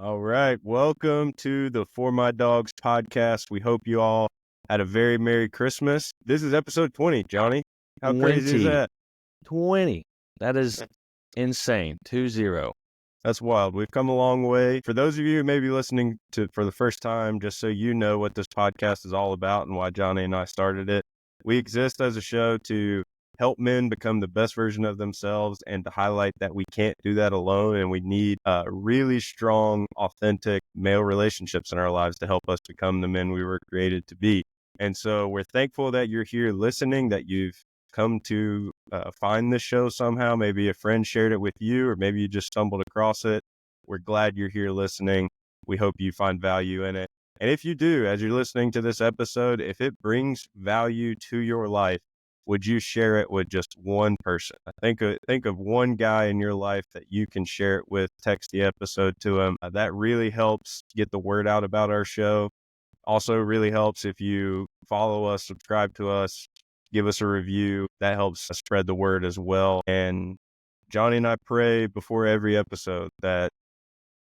All right. Welcome to the For My Dawgs podcast. We hope you all had a very Merry Christmas. This is episode 20, Johnny. How crazy is that? 20. That is insane. 20. That's wild. We've come a long way. For those of you who may be listening to for the first time, just so you know what this podcast is all about and why Johnny and I started it, we exist as a show to help men become the best version of themselves and to highlight that we can't do that alone, and we need really strong, authentic male relationships in our lives to help us become the men we were created to be. And so we're thankful that you're here listening, that you've come to find this show somehow. Maybe a friend shared it with you, or maybe you just stumbled across it. We're glad you're here listening. We hope you find value in it. And if you do, as you're listening to this episode, if it brings value to your life, would you share it with just one person? Think of one guy in your life that you can share it with. Text the episode to him. That really helps get the word out about our show. Also really helps if you follow us, subscribe to us, give us a review. That helps spread the word as well. And Johnny and I pray before every episode that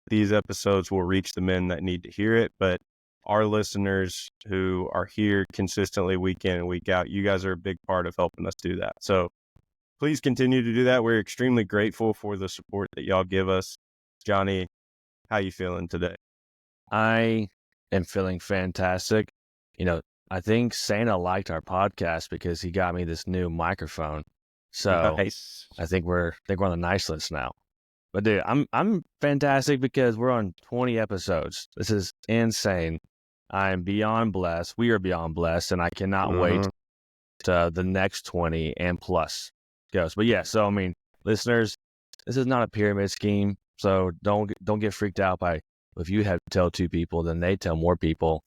these episodes will reach the men that need to hear it. But our listeners who are here consistently week in and week out, you guys are a big part of helping us do that. So please continue to do that. We're extremely grateful for the support that y'all give us. Johnny, how you feeling today? I am feeling fantastic. I think Santa liked our podcast because he got me this new microphone. So Nice. I think we're on the nice list now. But dude, I'm fantastic because we're on 20 episodes. This is insane. I'm beyond blessed. We are beyond blessed, and I cannot wait to the next 20 and plus goes. But yeah, so I mean, listeners, this is not a pyramid scheme. So don't get freaked out by if you have to tell 2 people, then they tell more people.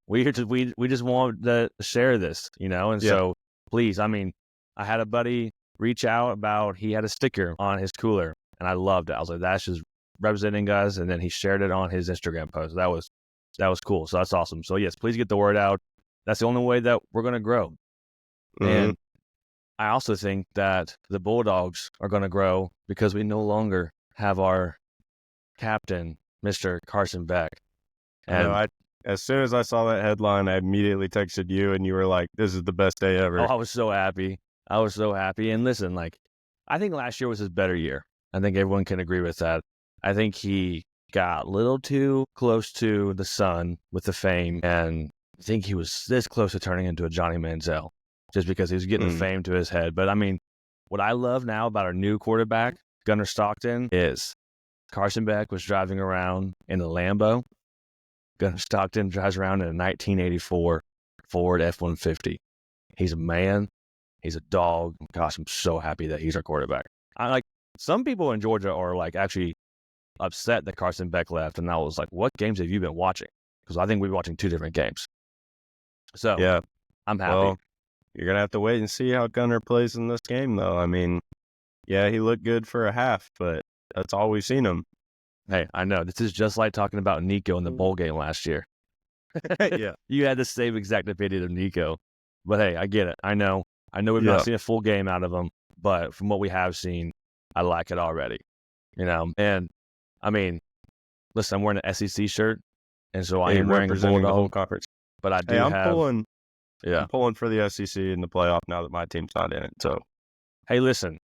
we just want to share this, and so please, I mean, I had a buddy reach out about he had a sticker on his cooler, and I loved it. I was like, that's just representing us, and then he shared it on his Instagram post. That was cool. So that's awesome. So yes, please get the word out. That's the only way that we're going to grow. And I also think that the Bulldogs are going to grow because we no longer have our captain, Mr. Carson Beck. And as soon as I saw that headline, I immediately texted you and you were like, this is the best day ever. Oh, I was so happy. And listen, I think last year was his better year. I think everyone can agree with that. I think he got a little too close to the sun with the fame, and I think he was this close to turning into a Johnny Manziel just because he was getting the fame to his head. But I mean, what I love now about our new quarterback, Gunnar Stockton, is Carson Beck was driving around in a Lambo. Gunnar Stockton drives around in a 1984 Ford F-150. He's a man. He's a dog. Gosh, I'm so happy that he's our quarterback. Some people in Georgia are actually upset that Carson Beck left, and I was like, what games have you been watching? Because I think we've been watching 2 different games. So yeah, I'm happy. Well, you're going to have to wait and see how Gunnar plays in this game, though. I mean, yeah, he looked good for a half, but that's all we've seen him. Hey, I know. This is just like talking about Nico in the bowl game last year. Yeah. You had the same exact opinion of Nico. But hey, I get it. I know we've not seen a full game out of him, but from what we have seen, I like it already. And I mean, listen, I'm wearing an SEC shirt, and so I am representing the whole conference. But I do I'm pulling for the SEC in the playoff now that my team's not in it. So, hey, listen,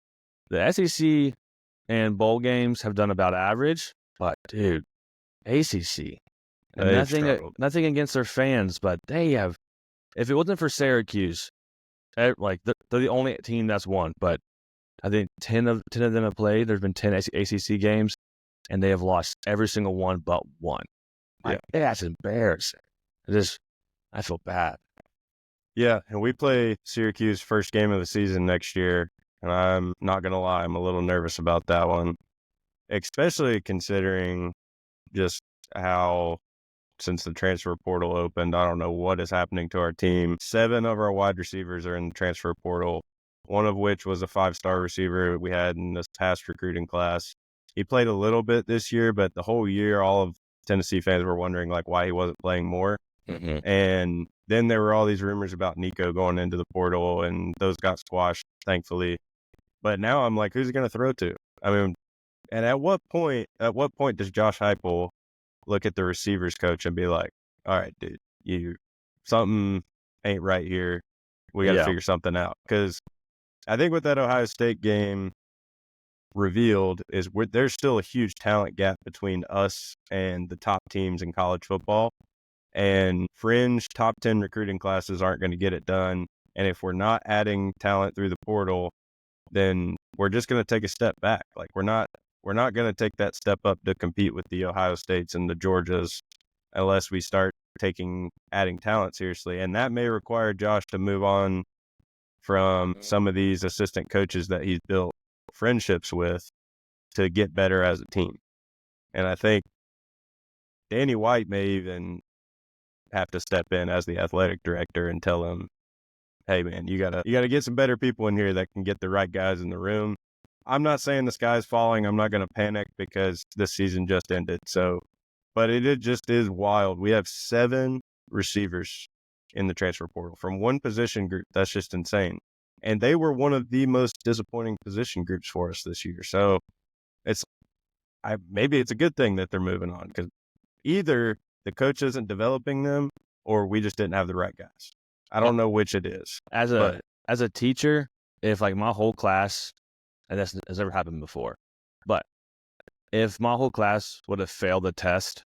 the SEC and bowl games have done about average, but dude, ACC, and nothing against their fans, but they have. If it wasn't for Syracuse, they're the only team that's won. But I think 10 of them have played. There's been 10 ACC games, and they have lost every single one but one. That's embarrassing. I feel bad. Yeah, and we play Syracuse first game of the season next year, and I'm not going to lie, I'm a little nervous about that one, especially considering just how, since the transfer portal opened, I don't know what is happening to our team. 7 of our wide receivers are in the transfer portal, one of which was a 5-star receiver we had in this past recruiting class. He played a little bit this year, but the whole year, all of Tennessee fans were wondering why he wasn't playing more. And then there were all these rumors about Nico going into the portal, and those got squashed, thankfully. But now I'm like, who's he going to throw to? I mean, and at what point does Josh Heupel look at the receivers coach and be like, all right, dude, something ain't right here. We got to figure something out. Because I think what that Ohio State game revealed is there's still a huge talent gap between us and the top teams in college football. And fringe top 10 recruiting classes aren't going to get it done. And if we're not adding talent through the portal, then we're just going to take a step back. Like we're not going to take that step up to compete with the Ohio States and the Georgias unless we start adding talent seriously. And that may require Josh to move on from some of these assistant coaches that he's built friendships with to get better as a team. And I think Danny White may even have to step in as the athletic director and tell him, hey man, you gotta get some better people in here that can get the right guys in the room. I'm not saying the sky's falling. I'm not going to panic because this season just ended. But it just is wild. We have 7 receivers in the transfer portal from one position group. That's just insane. And they were one of the most disappointing position groups for us this year. So maybe it's a good thing that they're moving on, because either the coach isn't developing them or we just didn't have the right guys. I don't know which it is. As a teacher, if like my whole class, and this has never happened before, but if my whole class would have failed the test,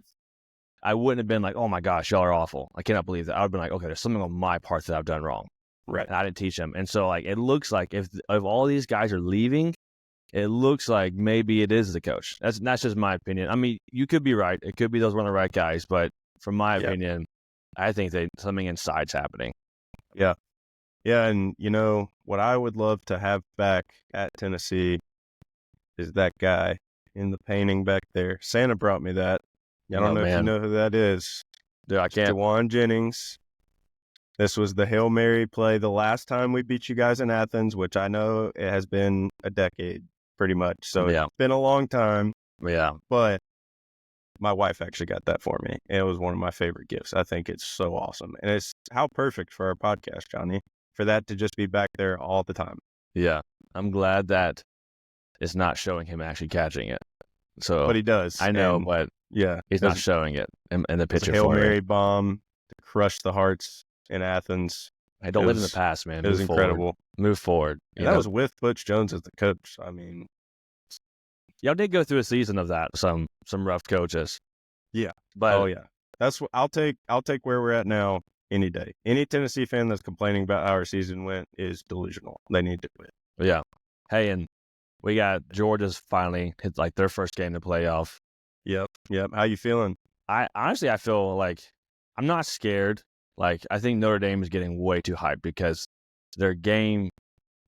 I wouldn't have been like, oh my gosh, y'all are awful. I cannot believe that. I would have been like, okay, there's something on my part that I've done wrong. Right. And I didn't teach them. And so like, it looks like if all these guys are leaving, it looks like maybe it is the coach. That's just my opinion. I mean, you could be right. It could be those weren't the right guys, but from my opinion, I think something inside's happening. Yeah. Yeah. And what I would love to have back at Tennessee is that guy in the painting back there. Santa brought me that. I don't know if you know who that is. Dude, I can't. Juwan Jennings. This was the Hail Mary play the last time we beat you guys in Athens, which I know it has been a decade pretty much. So It's been a long time. Yeah. But my wife actually got that for me. It was one of my favorite gifts. I think it's so awesome. And it's how perfect for our podcast, Johnny, for that to just be back there all the time. Yeah. I'm glad that it's not showing him actually catching it. So, but he does. I know, but he's not showing it in the picture. Hail Mary bomb to crush the Hearts in Athens. I don't live in the past, man. It was incredible. Move forward. And that was with Butch Jones as the coach. I mean, y'all did go through a season of that. Some rough coaches. Yeah. But that's what I'll take where we're at now any day. Any Tennessee fan that's complaining about how our season went is delusional. They need to quit. Yeah. Hey, and we got Georgia's finally hit like their first game in the playoff. Yep. How you feeling? I feel like I'm not scared. Like, I think Notre Dame is getting way too hyped because their game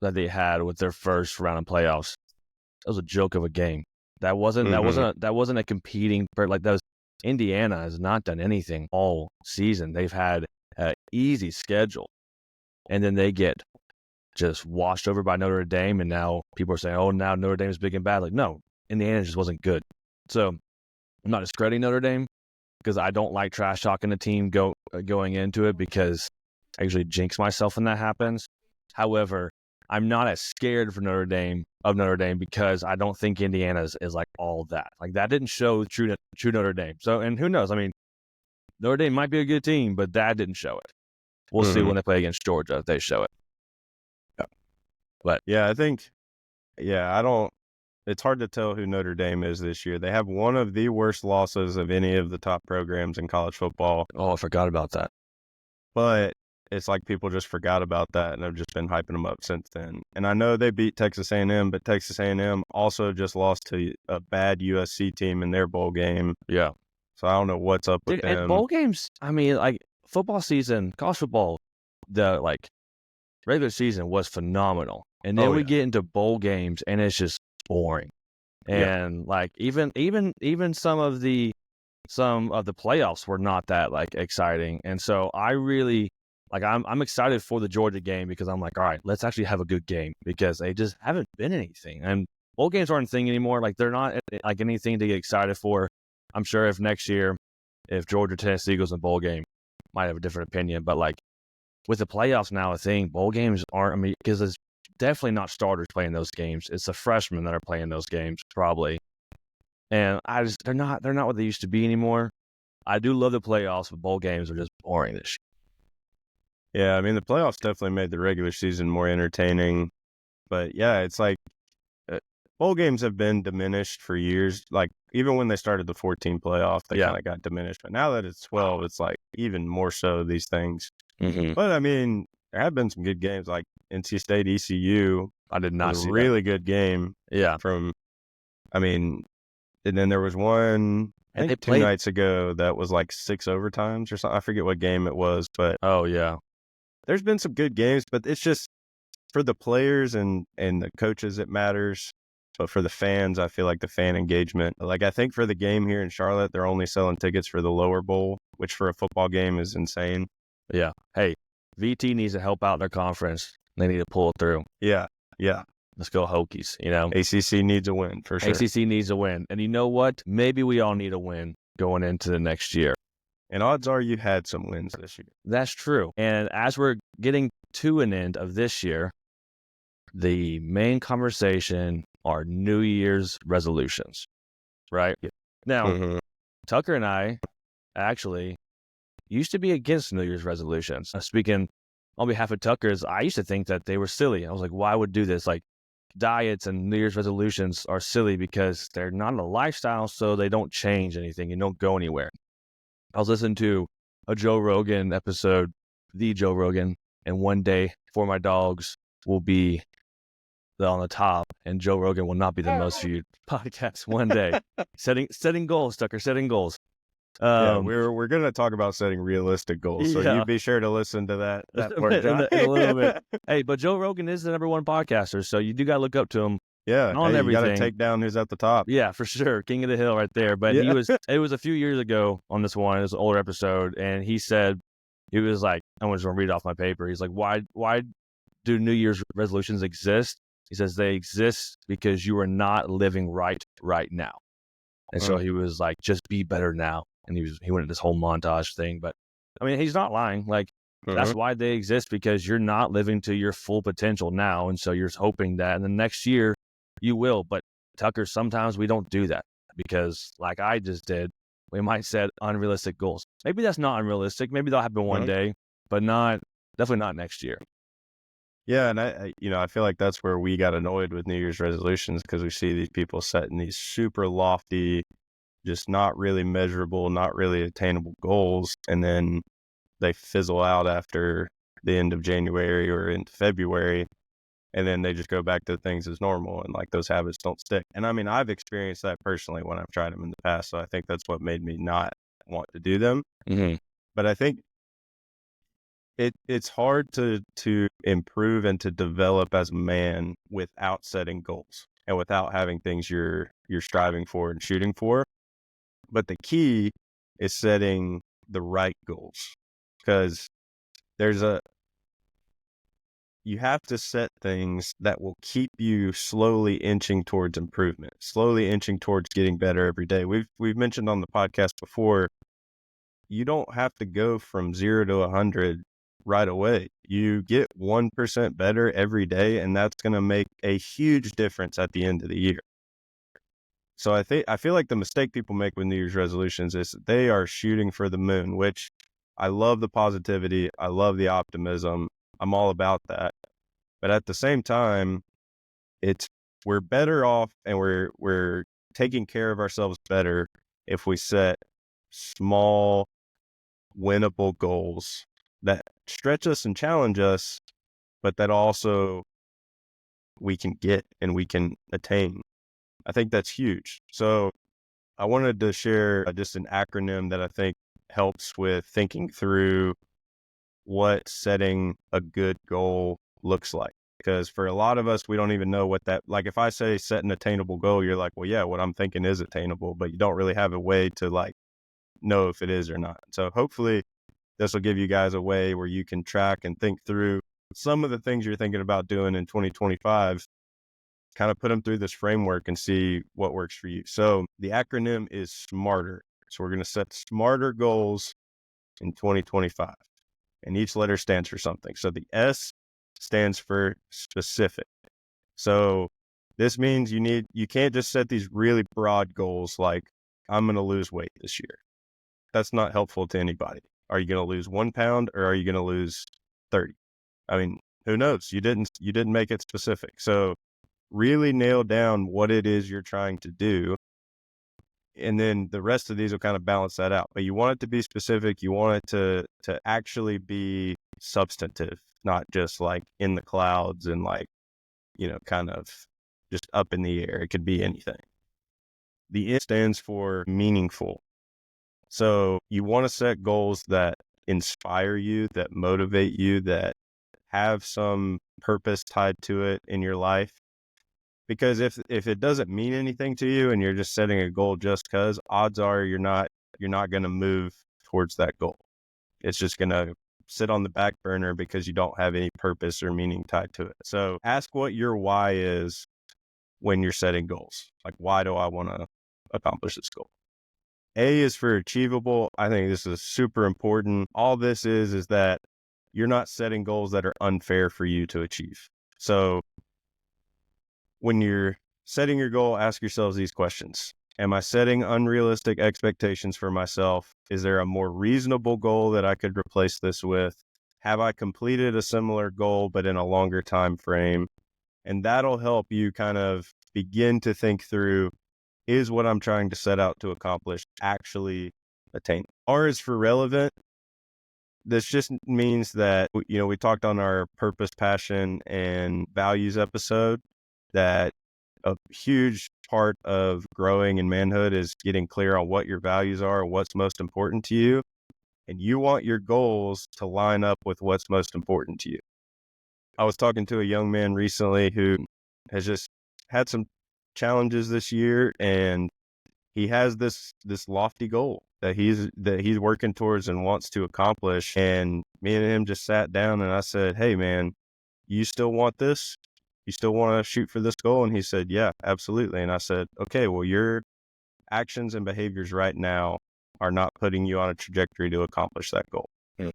that they had with their first round of playoffs, that was a joke of a game. That wasn't a competing, like that was. Indiana has not done anything all season. They've had an easy schedule, and then they get just washed over by Notre Dame, and now people are saying, oh, now Notre Dame is big and bad. Like, no, Indiana just wasn't good. So I'm not discrediting Notre Dame because I don't like trash talking the team going into it because I usually jinx myself when that happens. However, I'm not as scared for Notre Dame because I don't think Indiana is like all that. Like, that didn't show true Notre Dame. So, and who knows? I mean, Notre Dame might be a good team, but that didn't show it. We'll see when they play against Georgia if they show it. Yeah. But I think, it's hard to tell who Notre Dame is this year. They have one of the worst losses of any of the top programs in college football. Oh, I forgot about that. But it's like people just forgot about that and have just been hyping them up since then. And I know they beat Texas A&M, but Texas A&M also just lost to a bad USC team in their bowl game. Yeah. So I don't know what's up with them. And bowl games, I mean, like football season, college football, the like regular season was phenomenal. And then we get into bowl games and it's just boring. And like even some of the playoffs were not that like exciting. And so I really like I'm excited for the Georgia game because I'm like, all right, let's actually have a good game because they just haven't been anything. And bowl games aren't a thing anymore. Like, they're not like anything to get excited for. I'm sure if next year, if Georgia Tennessee goes in a bowl game, might have a different opinion. But like with the playoffs now, a thing, bowl games aren't. I mean, because it's definitely not starters playing those games. It's the freshmen that are playing those games probably. And they're not what they used to be anymore. I do love the playoffs, but bowl games are just boring this year. Yeah, I mean, the playoffs definitely made the regular season more entertaining. But yeah, it's like bowl games have been diminished for years. Like, even when they started the 14 playoff, they kind of got diminished. But now that it's 12, it's like even more so these things. Mm-hmm. But I mean, there have been some good games, like NC State ECU. I did not was a see really good game. Yeah. And then there was one, I And think 2 nights ago that was like 6 overtimes or something. I forget what game it was, but oh yeah, there's been some good games, but it's just for the players and the coaches, it matters. But for the fans, I feel like the fan engagement, like I think for the game here in Charlotte, they're only selling tickets for the lower bowl, which for a football game is insane. Yeah. Hey, VT needs to help out their conference. They need to pull it through. Yeah. Yeah. Let's go Hokies, ACC needs a win for sure. ACC needs a win. And you know what? Maybe we all need a win going into the next year. And odds are you had some wins this year. That's true. And as we're getting to an end of this year, the main conversation are New Year's resolutions, right? Yeah. Now, Tucker and I actually used to be against New Year's resolutions. Speaking on behalf of Tucker's, I used to think that they were silly. I was like, why would do this? Like, diets and New Year's resolutions are silly because they're not a lifestyle, so they don't change anything and don't go anywhere. I was listening to a Joe Rogan episode, the Joe Rogan, and one day For My Dawgs will be on the top, and Joe Rogan will not be the most viewed podcast one day. Setting goals, Tucker, setting goals. Yeah, we're going to talk about setting realistic goals, so you be sure to listen to that part, John. in a little bit. Hey, but Joe Rogan is the #1 podcaster, so you do got to look up to him. Yeah, on everything. You got to take down who's at the top. Yeah, for sure, king of the hill right there. But it was a few years ago on this one. It was an older episode, and he said he was like, I'm just going to read off my paper. He's like, why do New Year's resolutions exist? He says they exist because you are not living right now. And so he was like, just be better now. And he went into this whole montage thing. But I mean, he's not lying. Like, that's why they exist, because you're not living to your full potential now. And so you're hoping that in the next year you will. But Tucker, sometimes we don't do that because, like I just did, we might set unrealistic goals. Maybe that's not unrealistic. Maybe they'll happen one day, but definitely not next year. Yeah, and I feel like that's where we got annoyed with New Year's resolutions, because we see these people setting these super lofty, just not really measurable, not really attainable goals, and then they fizzle out after the end of January or into February, and then they just go back to things as normal, and like those habits don't stick. And I mean, I've experienced that personally when I've tried them in the past, so I think that's what made me not want to do them. But I think it's hard to improve and to develop as a man without setting goals and without having things you're striving for and shooting for. But the key is setting the right goals, because you have to set things that will keep you slowly inching towards improvement, slowly inching towards getting better every day. We've mentioned on the podcast before, you don't have to go from 0 to 100 right away. You get 1% better every day, and that's going to make a huge difference at the end of the year. So I feel like the mistake people make with New Year's resolutions is they are shooting for the moon, which I love the positivity. I love the optimism. I'm all about that. But at the same time, we're better off, and we're taking care of ourselves better if we set small, winnable goals that stretch us and challenge us, but that also we can get and we can attain. I think that's huge. So I wanted to share just an acronym that I think helps with thinking through what setting a good goal looks like. Because for a lot of us, we don't even know what that, like if I say set an attainable goal, you're like, well, yeah, what I'm thinking is attainable, but you don't really have a way to like know if it is or not. So hopefully this will give you guys a way where you can track and think through some of the things you're thinking about doing in 2025, kind of put them through this framework and see what works for you. So the acronym is SMART-ER. So we're going to set smarter goals in 2025, and each letter stands for something. So the S stands for specific. So this means you can't just set these really broad goals like I'm going to lose weight this year. that's not helpful to anybody. Are you going to lose 1 pound or are you going to lose 30? I mean, who knows? You didn't make it specific. So really nail down what it is you're trying to do. And then the rest of these will kind of balance that out. But you want it to be specific. You want it to actually be substantive, not just like in the clouds and like, kind of just up in the air. It could be anything. The N stands for meaningful. So you want to set goals that inspire you, that motivate you, that have some purpose tied to it in your life. Because if it doesn't mean anything to you and you're just setting a goal just because, odds are you're not going to move towards that goal. It's just going to sit on the back burner because you don't have any purpose or meaning tied to it. So ask what your why is when you're setting goals. Like, why do I want to accomplish this goal? A is for achievable. I think this is super important. All this is that you're not setting goals that are unfair for you to achieve. So when you're setting your goal, ask yourselves these questions. Am I setting unrealistic expectations for myself? Is there a more reasonable goal that I could replace this with? Have I completed a similar goal, but in a longer time frame? And that'll help you kind of begin to think through, is what I'm trying to set out to accomplish actually attainable? R is for relevant. This just means that, we talked on our purpose, passion, and values episode that a huge part of growing in manhood is getting clear on what your values are, what's most important to you. And you want your goals to line up with what's most important to you. I was talking to a young man recently who has just had some challenges this year, and he has this lofty goal that he's working towards and wants to accomplish. And me and him just sat down and I said, "Hey man, you still want this? You still want to shoot for this goal?" And he said, "Yeah, absolutely." And I said, "Okay, well, your actions and behaviors right now are not putting you on a trajectory to accomplish that goal." Mm.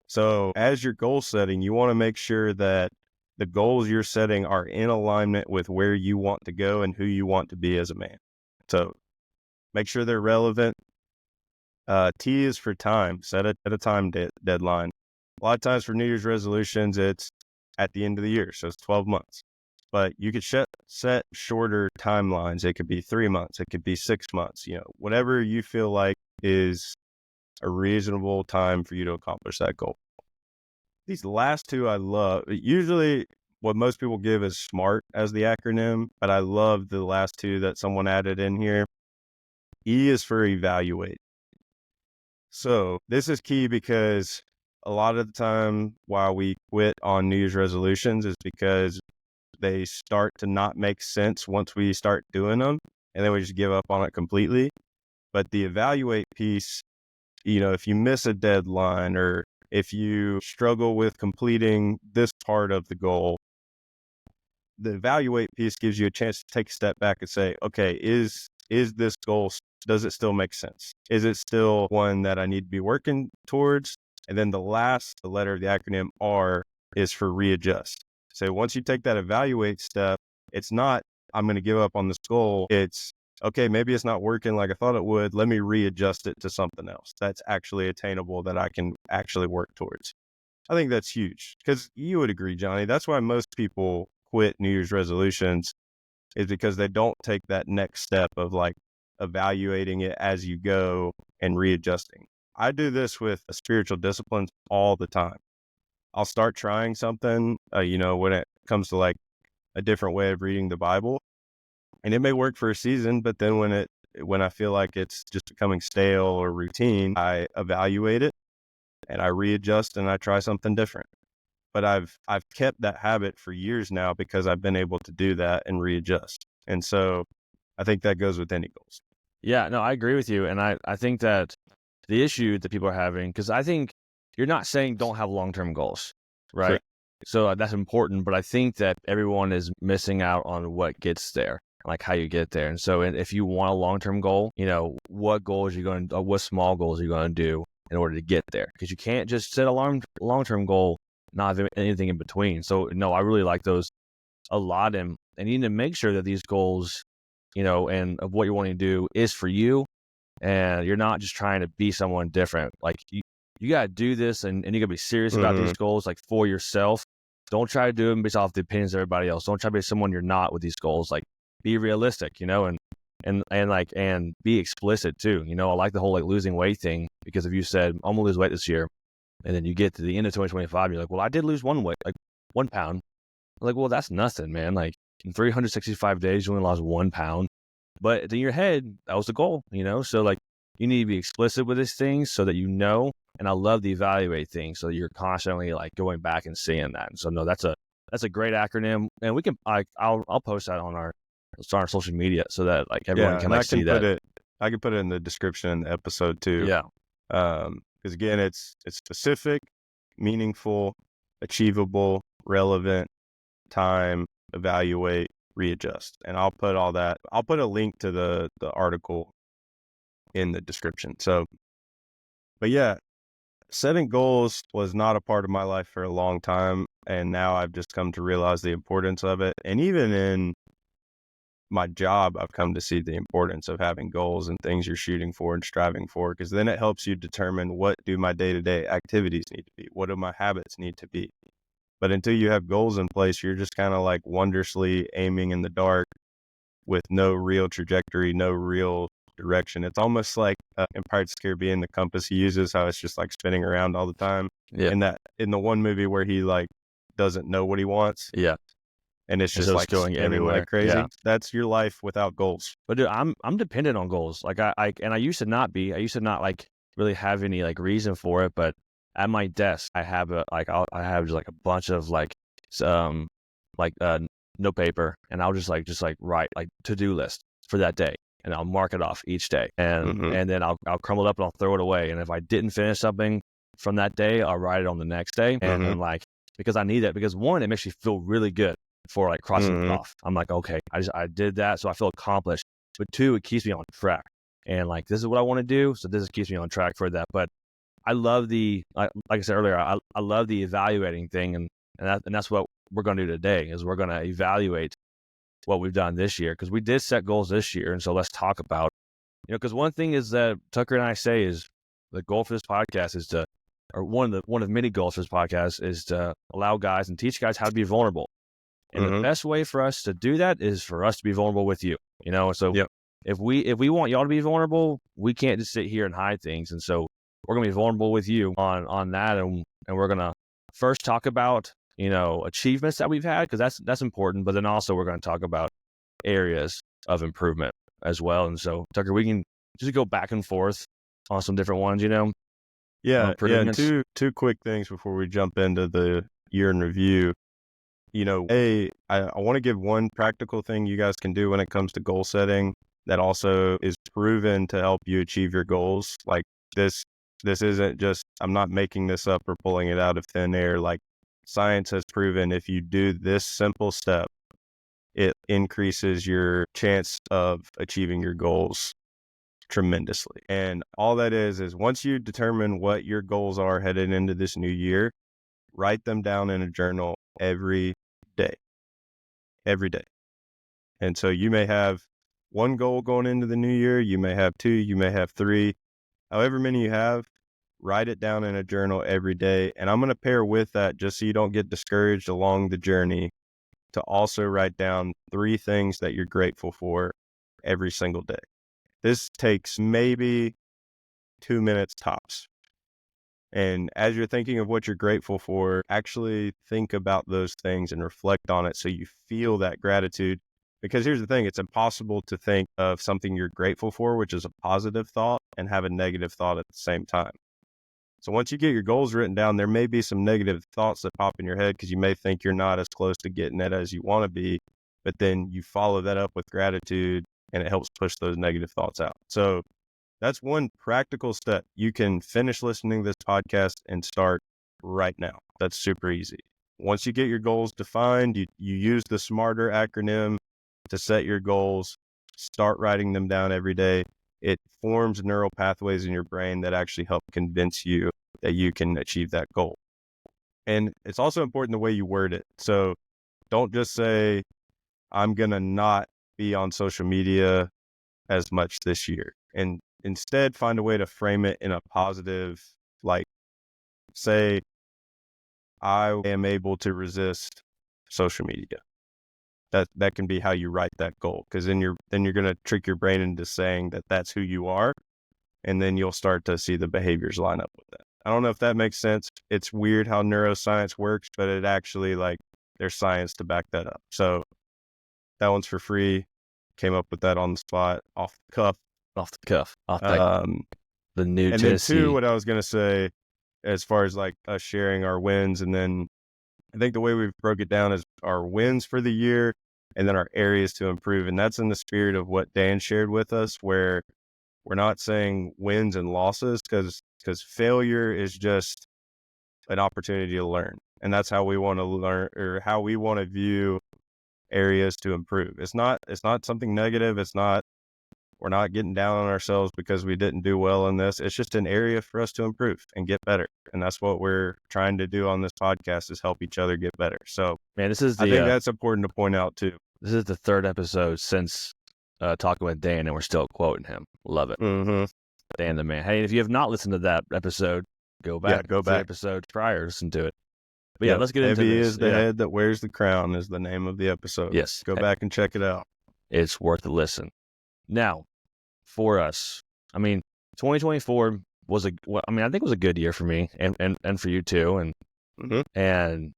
So as you're goal setting, you want to make sure that the goals you're setting are in alignment with where you want to go and who you want to be as a man. So make sure they're relevant. T is for time. Set it at a time deadline. A lot of times for New Year's resolutions, it's at the end of the year, so it's 12 months. But you could set shorter timelines. It could be 3 months. It could be 6 months. Whatever you feel like is a reasonable time for you to accomplish that goal. These last two I love. Usually what most people give is SMART as the acronym, but I love the last two that someone added in here. E is for evaluate. So this is key because a lot of the time why we quit on New Year's resolutions is because they start to not make sense once we start doing them, and then we just give up on it completely. But the evaluate piece, if you miss a deadline or if you struggle with completing this part of the goal, the evaluate piece gives you a chance to take a step back and say, okay, is this goal, does it still make sense? Is it still one that I need to be working towards? And then the letter of the acronym R is for readjust. So once you take that evaluate step, it's not, I'm going to give up on this goal. It's, okay, maybe it's not working like I thought it would. Let me readjust it to something else that's actually attainable that I can actually work towards. I think that's huge because you would agree, Johnny. That's why most people quit New Year's resolutions, is because they don't take that next step of like evaluating it as you go and readjusting. I do this with spiritual disciplines all the time. I'll start trying something, when it comes to like a different way of reading the Bible, and it may work for a season, but then when I feel like it's just becoming stale or routine, I evaluate it and I readjust and I try something different. But I've kept that habit for years now because I've been able to do that and readjust. And so I think that goes with any goals. Yeah, no, I agree with you. And I think that the issue that people are having, because I think you're not saying don't have long-term goals, right? Sure. So that's important, but I think that everyone is missing out on what gets there, like how you get there. And so if you want a long-term goal, what small goals are you going to do in order to get there? Because you can't just set a long-term goal, not have anything in between. So no, I really like those a lot. And you need to make sure that these goals, and of what you're wanting to do is for you and you're not just trying to be someone different. Like you got to do this, and you got to be serious about these goals, like for yourself. Don't try to do them based off the opinions of everybody else. Don't try to be someone you're not with these goals. Like, be realistic, and be explicit too. I like the whole like losing weight thing, because if you said, I'm gonna lose weight this year, and then you get to the end of 2025, you're like, well, I did lose 1 pound. I'm like, well, that's nothing, man. Like, in 365 days, you only lost 1 pound. But in your head, that was the goal, So like, you need to be explicit with these things so that and I love the evaluate thing, so that you're constantly like going back and seeing that. And so no, that's a great acronym, and we can I'll post that on our social media so that like everyone can like see that. I can put it in the description in the episode too. Yeah. Because again, it's specific, meaningful, achievable, relevant, time, evaluate, readjust. And I'll put all that. I'll put a link to the article in the description. So, but yeah, setting goals was not a part of my life for a long time. And now I've just come to realize the importance of it. And even in my job, I've come to see the importance of having goals and things you're shooting for and striving for, because then it helps you determine, what do my day-to-day activities need to be? What do my habits need to be? But until you have goals in place, you're just kind of like wondrously aiming in the dark with no real trajectory, no real direction. It's almost like in Pirates of the Caribbean, the compass he uses, how it's just like spinning around all the time. Yeah. In the one movie where he like doesn't know what he wants. Yeah. And it's just like going everywhere like crazy. Yeah. That's your life without goals. But dude, I'm dependent on goals. Like I used to not be. I used to not like really have any like reason for it. But at my desk, I have I have just like a bunch of like note paper, and I'll just write like to-do list for that day, and I'll mark it off each day, and then I'll crumble it up and I'll throw it away. And if I didn't finish something from that day, I'll write it on the next day, and like, because I need that, because one, it makes me feel really good for like crossing it off. I'm like, okay, I did that, so I feel accomplished. But two, it keeps me on track, and like, this is what I want to do, so this keeps me on track for that. But I love like I said earlier, I love the evaluating thing, and that's what we're going to do today, is we're going to evaluate what we've done this year, because we did set goals this year. And so let's talk about, because one thing is that Tucker and I say is the goal for this podcast is to, or one of many goals for this podcast is to allow guys and teach guys how to be vulnerable. And the best way for us to do that is for us to be vulnerable with you, So if we want y'all to be vulnerable, we can't just sit here and hide things. And so we're going to be vulnerable with you on that. And we're going to first talk about, achievements that we've had, because that's important. But then also we're going to talk about areas of improvement as well. And so, Tucker, we can just go back and forth on some different ones, Yeah. Two quick things before we jump into the year in review. I want to give one practical thing you guys can do when it comes to goal setting that also is proven to help you achieve your goals. Like this isn't just, I'm not making this up or pulling it out of thin air. Like, science has proven if you do this simple step, it increases your chance of achieving your goals tremendously. And all that is once you determine what your goals are headed into this new year, write them down in a journal every day. And so you may have one goal going into the new year, you may have two, you may have three, however many you have, write it down in a journal every day. And I'm going to pair with that, just so you don't get discouraged along the journey, to also write down 3 things that you're grateful for every single day. This takes maybe 2 minutes tops. And as you're thinking of what you're grateful for, actually think about those things and reflect on it so you feel that gratitude. Because here's the thing, it's impossible to think of something you're grateful for, which is a positive thought, and have a negative thought at the same time. So once you get your goals written down, there may be some negative thoughts that pop in your head, because you may think you're not as close to getting it as you want to be, but then you follow that up with gratitude and it helps push those negative thoughts out. So that's one practical step. You can finish listening to this podcast and start right now. That's super easy. Once you get your goals defined, you use the S.M.A.R.T.E.R acronym to set your goals, start writing them down every day. It forms neural pathways in your brain that actually help convince you that you can achieve that goal. And it's also important the way you word it. So don't just say, I'm going to not be on social media as much this year. And instead find a way to frame it in a positive, like, say, I am able to resist social media. That can be how you write that goal, because then you're going to trick your brain into saying that that's who you are, and then you'll start to see the behaviors line up with that. I don't know if that makes sense. It's weird how neuroscience works, but it actually, like, there's science to back that up. So that one's for free. Came up with that on the spot, off the cuff. The new And Tennessee. then two, what I was going to say, as far as like us sharing our wins, and then I think the way we've broke it down is our wins for the year and then our areas to improve. And that's in the spirit of what Dan shared with us, where we're not saying wins and losses, because failure is just an opportunity to learn. And that's how we want to learn, or how we want to view areas to improve. It's not something negative. We're not getting down on ourselves because we didn't do well in this. It's just an area for us to improve and get better. And that's what we're trying to do on this podcast, is help each other get better. So, man, this is I think that's important to point out too. This is the third episode since talking with Dan, and we're still quoting him. Love it. Mm-hmm. Dan the man. Hey, if you have not listened to that episode, go back. Yeah, go back. Episodes prior, listen to it. But yeah, let's get into this. Heavy this. is the head that wears the crown is the name of the episode. Yes. Go back and check it out. It's worth a listen. Now, for us, I mean, 2024 was I think it was a good year for me and for you too. And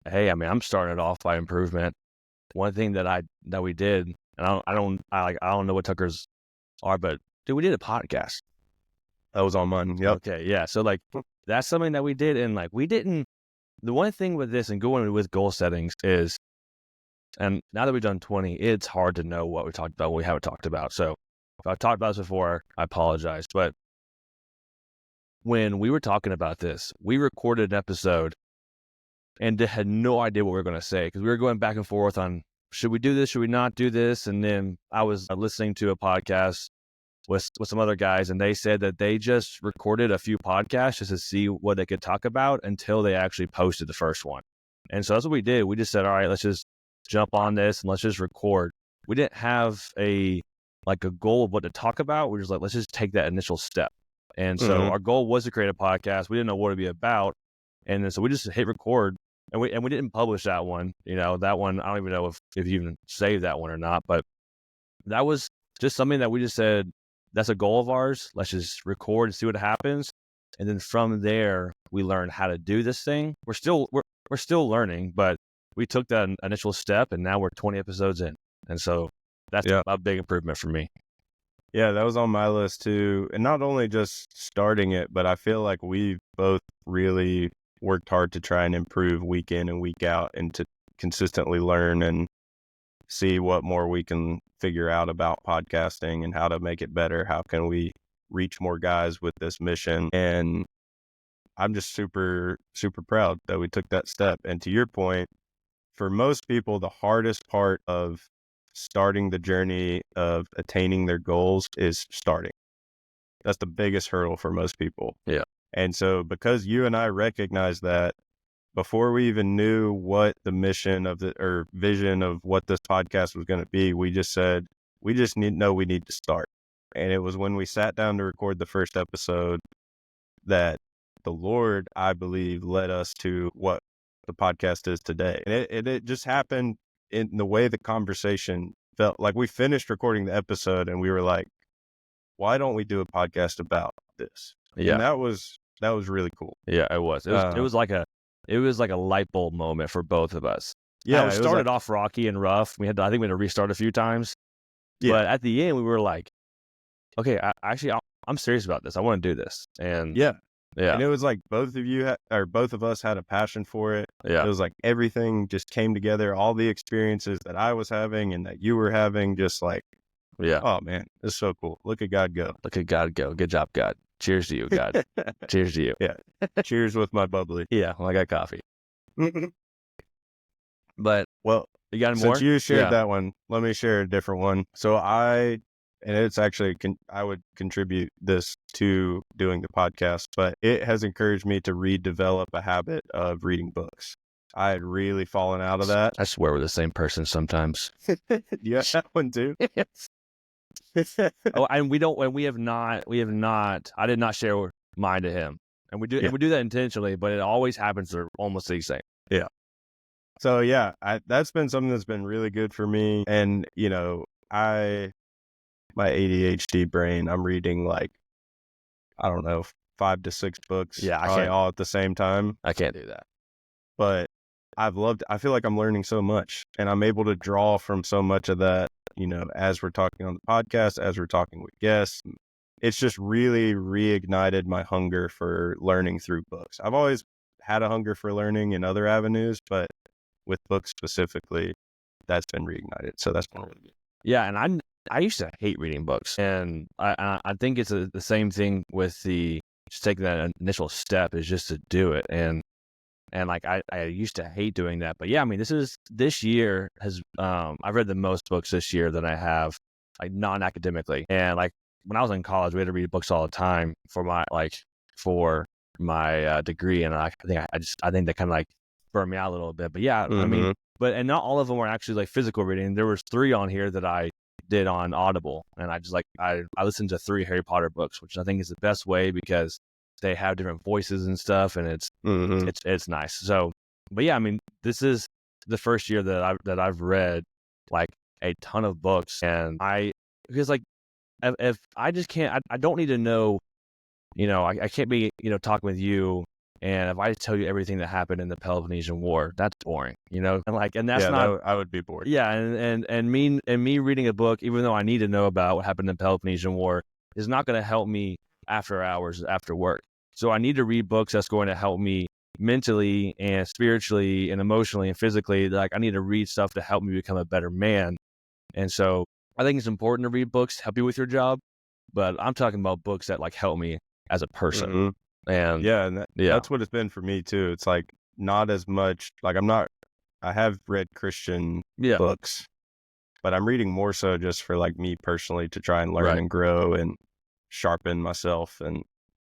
hey, I mean, I'm starting it off by improvement. One thing that we did, and I don't know what Tucker's are, but dude, we did a podcast. That was on mine. Yep. Okay, yeah. So like, that's something that we did, and like, we didn't. The one thing with this and going with goal settings is, and now that we've done 20, it's hard to know what we talked about, what we haven't talked about. So if I've talked about this before, I apologize. But when we were talking about this, we recorded an episode and had no idea what we were going to say, because we were going back and forth on, should we do this? Should we not do this? And then I was listening to a podcast with some other guys, and they said that they just recorded a few podcasts just to see what they could talk about until they actually posted the first one. And so that's what we did. We just said, all right, let's just jump on this and let's just record. We didn't have a goal of what to talk about. We were just like, let's just take that initial step. And so our goal was to create a podcast. We didn't know what it'd be about. And then so we just hit record, and we didn't publish that one. You know, that one, I don't even know if you even saved that one or not, but that was just something that we just said, that's a goal of ours. Let's just record and see what happens. And then from there, we learned how to do this thing. We're still learning, but we took that initial step, and now we're 20 episodes in. And so that's a big improvement for me. Yeah, that was on my list too. And not only just starting it, but I feel like we've both really worked hard to try and improve week in and week out, and to consistently learn and see what more we can figure out about podcasting and how to make it better. How can we reach more guys with this mission? And I'm just super, super proud that we took that step. And to your point, for most people, the hardest part of starting the journey of attaining their goals is starting. That's the biggest hurdle for most people. Yeah. And so because you and I recognized that before we even knew what the mission of or vision of what this podcast was going to be, we just said, we need to start. And it was when we sat down to record the first episode that the Lord, I believe, led us to what the podcast is today. And it just happened in the way the conversation felt. Like, we finished recording the episode and we were like, why don't we do a podcast about this? Yeah. And that was really cool. Yeah, it was. It was like a light bulb moment for both of us. Yeah. It started off rocky and rough. I think we had to restart a few times. Yeah. But at the end, we were like, okay, I'm serious about this. I want to do this. And yeah. Yeah. And it was like both of us had a passion for it. Yeah. It was like everything just came together, all the experiences that I was having and that you were having, just like, yeah. Oh man, it's so cool. Look at God go. Look at God go. Good job, God. Cheers to you, God. Cheers to you. Yeah. Cheers with my bubbly. Yeah. Well, I got coffee. But well, you got any more? Since you shared that one, let me share a different one. So it's actually, I would contribute this to doing the podcast, but it has encouraged me to redevelop a habit of reading books. I had really fallen out of that. I swear we're the same person sometimes. You have that one too? Yes. Oh, and we have not, I did not share mine to him. And we do that intentionally, but it always happens. They're almost the same. Yeah. So yeah, that's been something that's been really good for me. And my ADHD brain, I'm reading like, I don't know, 5 to 6 books, Yeah, probably all at the same time. I can't do that. But I feel like I'm learning so much, and I'm able to draw from so much of that, as we're talking on the podcast, as we're talking with guests. It's just really reignited my hunger for learning through books. I've always had a hunger for learning in other avenues, but with books specifically, that's been reignited. So that's been really good. Yeah, and I used to hate reading books, and I think it's the same thing with just taking that initial step is just to do it, and like I used to hate doing that, but yeah, I mean this year has I've read the most books this year than I have like non-academically, and like when I was in college, we had to read books all the time for my degree, and I think that kind of like burned me out a little bit, but yeah, I mean. And not all of them were actually like physical reading. There was 3 on here that I did on Audible, and I listened to 3 Harry Potter books, which I think is the best way because they have different voices and stuff, and it's nice. So, but yeah, I mean, this is the first year that I've read like a ton of books, and because like if I just can't, I don't need to know, I can't be talking with you. And if I tell you everything that happened in the Peloponnesian War, that's boring, and that's not. I would be bored. Yeah, and me reading a book, even though I need to know about what happened in the Peloponnesian War, is not going to help me after hours after work. So I need to read books that's going to help me mentally and spiritually and emotionally and physically. Like I need to read stuff to help me become a better man. And so I think it's important to read books to help you with your job, but I'm talking about books that like help me as a person. And that's what it's been for me too. It's like not as much like I have read Christian books, but I'm reading more so just for like me personally to try and learn and grow and sharpen myself.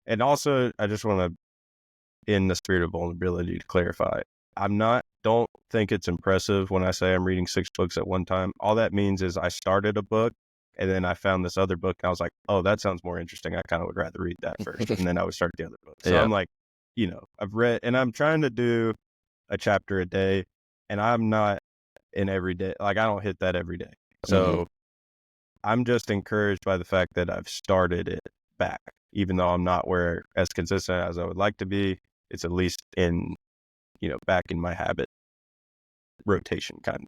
And also I just want to, in the spirit of vulnerability, to clarify, don't think it's impressive when I say I'm reading 6 books at one time. All that means is I started a book and then I found this other book and I was like, oh, that sounds more interesting. I kind of would rather read that first. And then I would start the other book. So I'm like, I've read, and I'm trying to do a chapter a day, and I'm not in every day. Like I don't hit that every day. So I'm just encouraged by the fact that I've started it back, even though I'm not as consistent as I would like to be. It's at least back in my habit rotation kind of.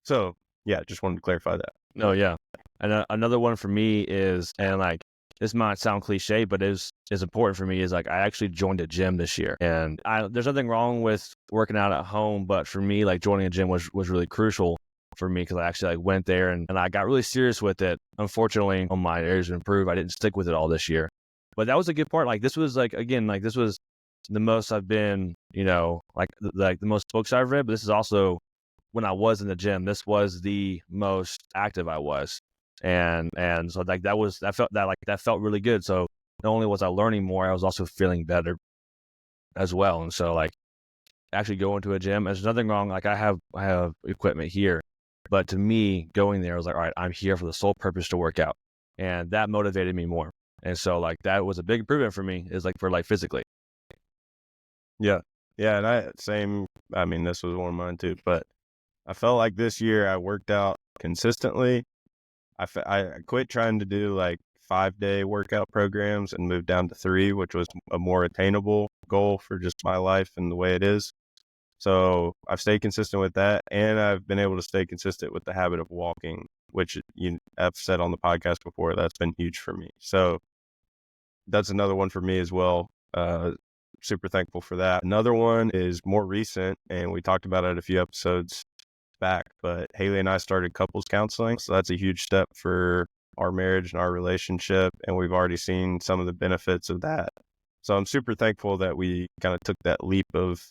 So yeah, just wanted to clarify that. No, yeah. And another one for me is, and like this might sound cliche, but is important for me, is like I actually joined a gym this year, and there's nothing wrong with working out at home, but for me, like joining a gym was really crucial for me because I actually like went there and I got really serious with it. Unfortunately, on my areas to improve, I didn't stick with it all this year, but that was a good part. Like this was like again, like this was the most I've been, like the most books I've read, but this is also when I was in the gym, this was the most active I was. And so like that felt really good. So not only was I learning more, I was also feeling better as well. And so like actually going to a gym, there's nothing wrong. Like I have equipment here, but to me going there, I was like, all right, I'm here for the sole purpose to work out. And that motivated me more. And so like that was a big improvement for me, is like for like physically. Yeah. Yeah. And I mean, this was one of mine too, but I felt like this year I worked out consistently. I quit trying to do like 5-day workout programs and moved down to 3, which was a more attainable goal for just my life and the way it is. So I've stayed consistent with that, and I've been able to stay consistent with the habit of walking, which I've said on the podcast before, that's been huge for me. So that's another one for me as well. Super thankful for that. Another one is more recent, and we talked about it a few episodes back, but Haley and I started couples counseling. So that's a huge step for our marriage and our relationship. And we've already seen some of the benefits of that. So I'm super thankful that we kind of took that leap of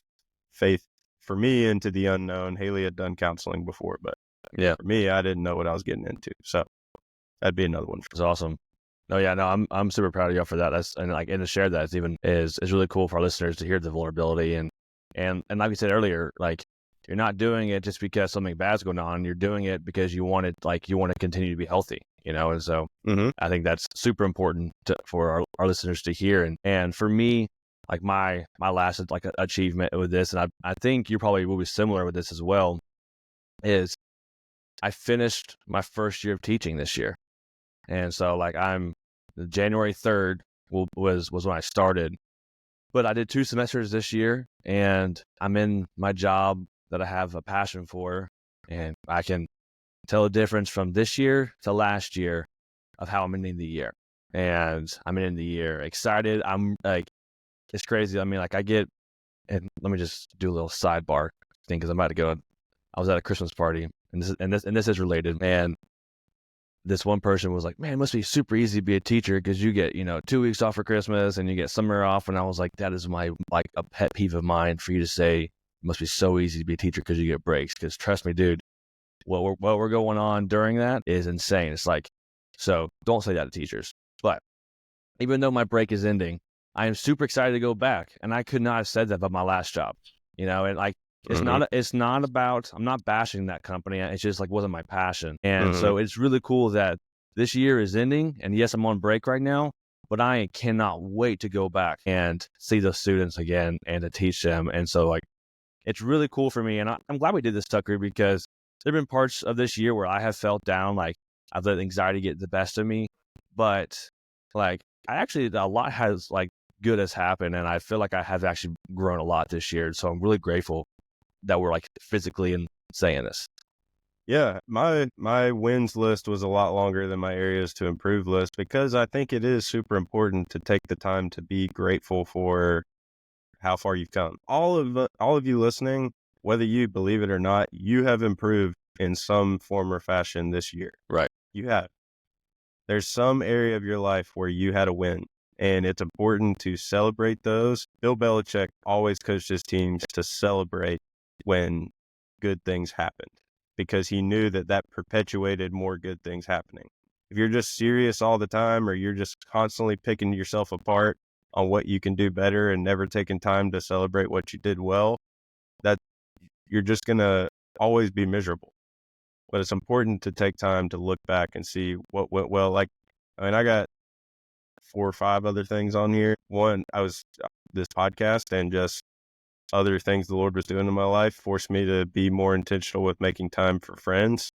faith for me into the unknown. Haley had done counseling before, but for me, I didn't know what I was getting into. So that'd be another one. That's awesome. No, yeah, no, I'm super proud of y'all for that. And to share that is really cool for our listeners to hear the vulnerability and like we said earlier, like you're not doing it just because something bad's going on. You're doing it because you want to continue to be healthy, And so Mm-hmm. I think that's super important for our listeners to hear. And for me, like my last like achievement with this, and I think you probably will be similar with this as well, is I finished my first year of teaching this year. And so like January 3rd was when I started, but I did 2 semesters this year, and I'm in my job that I have a passion for, and I can tell a difference from this year to last year of how I'm ending the year. And I'm ending the year excited. I'm like, it's crazy. I mean, like and let me just do a little sidebar thing, because I'm about to go. I was at a Christmas party, and this is related. And this one person was like, "Man, it must be super easy to be a teacher because you get 2 weeks off for Christmas and you get summer off." And I was like, "That is my like a pet peeve of mine for you to say it must be so easy to be a teacher because you get breaks." Because trust me, dude, what we're going on during that is insane. It's like, so don't say that to teachers. But even though my break is ending, I am super excited to go back, and I could not have said that about my last job. And like, it's not about, I'm not bashing that company. It's just like wasn't my passion. And so it's really cool that this year is ending, and yes, I'm on break right now, but I cannot wait to go back and see those students again and to teach them. And so like, it's really cool for me. And I'm glad we did this, Tucker, because there have been parts of this year where I have felt down, like I've let anxiety get the best of me, but like a lot has like good has happened, and I feel like I have actually grown a lot this year. So I'm really grateful that we're like physically and saying this. Yeah, my wins list was a lot longer than my areas to improve list, because I think it is super important to take the time to be grateful for how far you've come. All of you listening, whether you believe it or not, you have improved in some form or fashion this year. Right. You have. There's some area of your life where you had a win, and it's important to celebrate those. Bill Belichick always coached his teams to celebrate when good things happened, because he knew that perpetuated more good things happening. If you're just serious all the time, or you're just constantly picking yourself apart on what you can do better and never taking time to celebrate what you did well, that you're just going to always be miserable. But it's important to take time to look back and see what went well. Like, I mean, I got 4 or 5 other things on here. One, this podcast and just other things the Lord was doing in my life forced me to be more intentional with making time for friends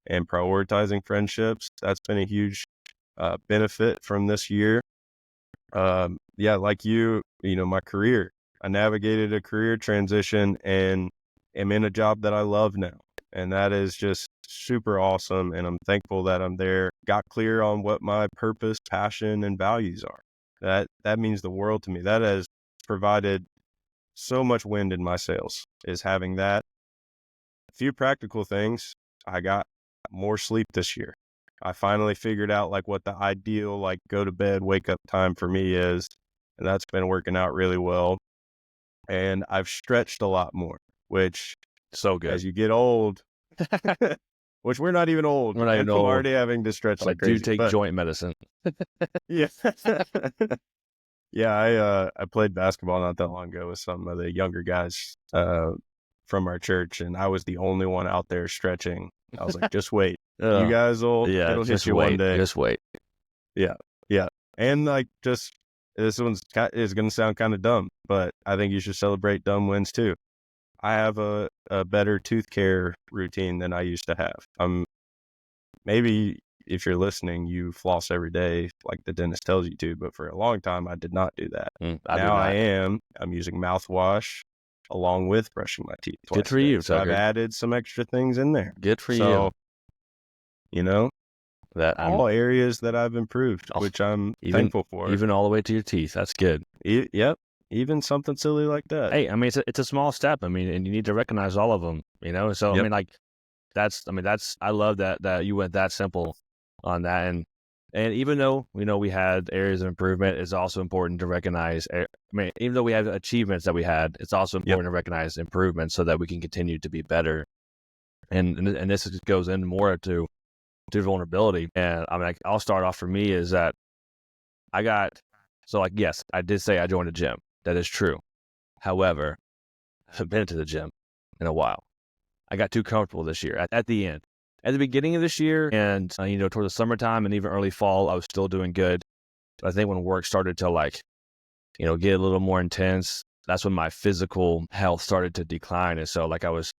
and prioritizing friendships. That's been a huge benefit from this year. Yeah, like my career. I navigated a career transition and am in a job that I love now. And that is just super awesome. And I'm thankful that I'm there. Got clear on what my purpose, passion, and values are. That means the world to me. That has provided so much wind in my sails, is having that. A few practical things. I got more sleep this year. I finally figured out like what the ideal like go to bed, wake up time for me is. And that's been working out really well. And I've stretched a lot more, which So good. as you get old, which we're not even old. We're not even I'm old. already having to stretch like I do crazy. take joint medicine. Yeah. Yeah, I played basketball not that long ago with some of the younger guys from our church, and I was the only one out there stretching. I was like, just wait. You guys it'll hit you one day. Just wait. Yeah. Yeah. And like, this is going to sound kind of dumb, but I think you should celebrate dumb wins too. I have a better tooth care routine than I used to have. Maybe if you're listening, you floss every day like the dentist tells you to, but for a long time, I did not do that. I'm using mouthwash along with brushing my teeth twice. Good for you, so I've Tucker. added some extra things in there. Good for you. That all areas that I've improved, which I'm thankful for. Even all the way to your teeth. That's good. Yep. Even something silly like that. Hey, I mean, it's a small step. I mean, and you need to recognize all of them, So, yep. I love that you went that simple on that. And even though, we had areas of improvement, it's also important to recognize, even though we have achievements that we had, it's also important to recognize improvements so that we can continue to be better. And this goes in more to vulnerability. And I'll start off for me is that yes, I did say I joined a gym. That is true. However, I haven't been to the gym in a while. I got too comfortable this year at the end. at the beginning of this year and, toward the summertime and even early fall, I was still doing good. But I think when work started to get a little more intense, that's when my physical health started to decline. And so I was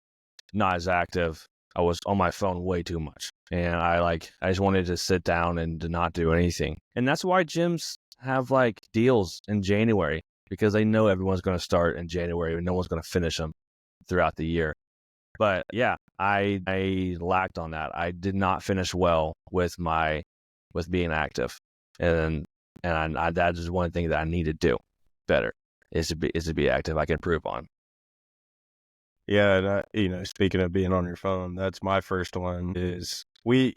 not as active. I was on my phone way too much. And I just wanted to sit down and to not do anything. And that's why gyms have deals in January, because they know everyone's going to start in January and no one's going to finish them throughout the year. But yeah, I lacked on that. I did not finish well with being active. And that is one thing that I need to do better is to be active. I can improve on. Yeah, and speaking of being on your phone, that's my first one. Is we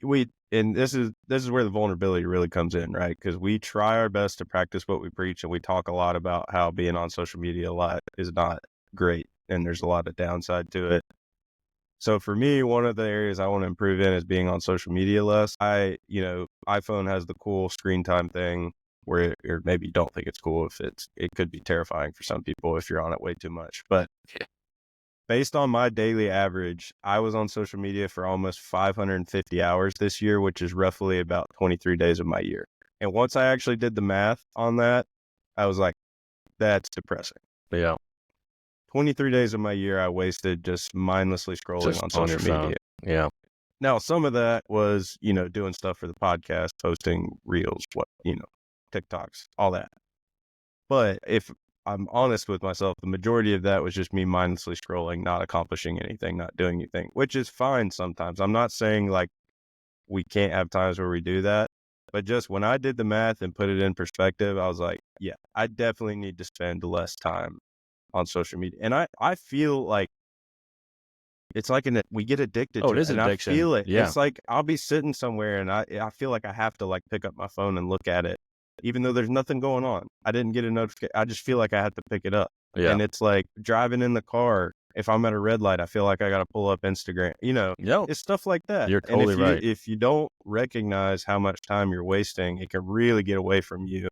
and this is where the vulnerability really comes in, right? Because we try our best to practice what we preach, and we talk a lot about how being on social media a lot is not great, and there's a lot of downside to it. So for me, one of the areas I want to improve in is being on social media less. iPhone has the cool screen time thing where, or maybe you don't think it's cool it could be terrifying for some people if you're on it way too much. But based on my daily average, I was on social media for almost 550 hours this year, which is roughly about 23 days of my year. And once I actually did the math on that, I was like, that's depressing. Yeah. 23 days of my year I wasted just mindlessly scrolling Just on on your social phone. media. Yeah. Now, some of that was, doing stuff for the podcast, posting reels, TikToks, all that. But if I'm honest with myself, the majority of that was just me mindlessly scrolling, not accomplishing anything, not doing anything, which is fine sometimes. I'm not saying we can't have times where we do that. But just when I did the math and put it in perspective, I was like, yeah, I definitely need to spend less time on social media. And I feel like it's we get addicted Oh, to it it. is And I addiction. feel it. Yeah. It's like I'll be sitting somewhere and I feel like I have to pick up my phone and look at it, even though there's nothing going on. I didn't get a notification. I just feel like I have to pick it up. Yeah. And it's like driving in the car. If I'm at a red light, I feel like I got to pull up Instagram. Yep. It's stuff like that. You're And totally right. if you don't recognize how much time you're wasting, it can really get away from you.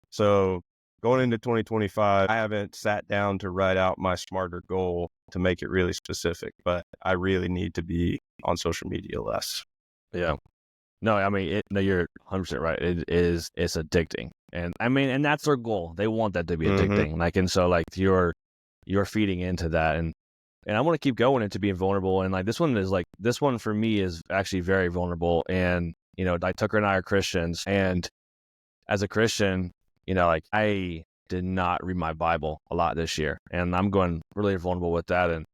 So going into 2025, I haven't sat down to write out my smarter goal to make it really specific, but I really need to be on social media less. Yeah. No, I mean, you're 100% right. It's addicting. And I mean, and that's their goal. They want that to be addicting. And so you're feeding into that. And I want to keep going into being vulnerable. And this one for me is actually very vulnerable. And, Tucker and I are Christians. And as a Christian, I did not read my Bible a lot this year. And I'm going really vulnerable with that. And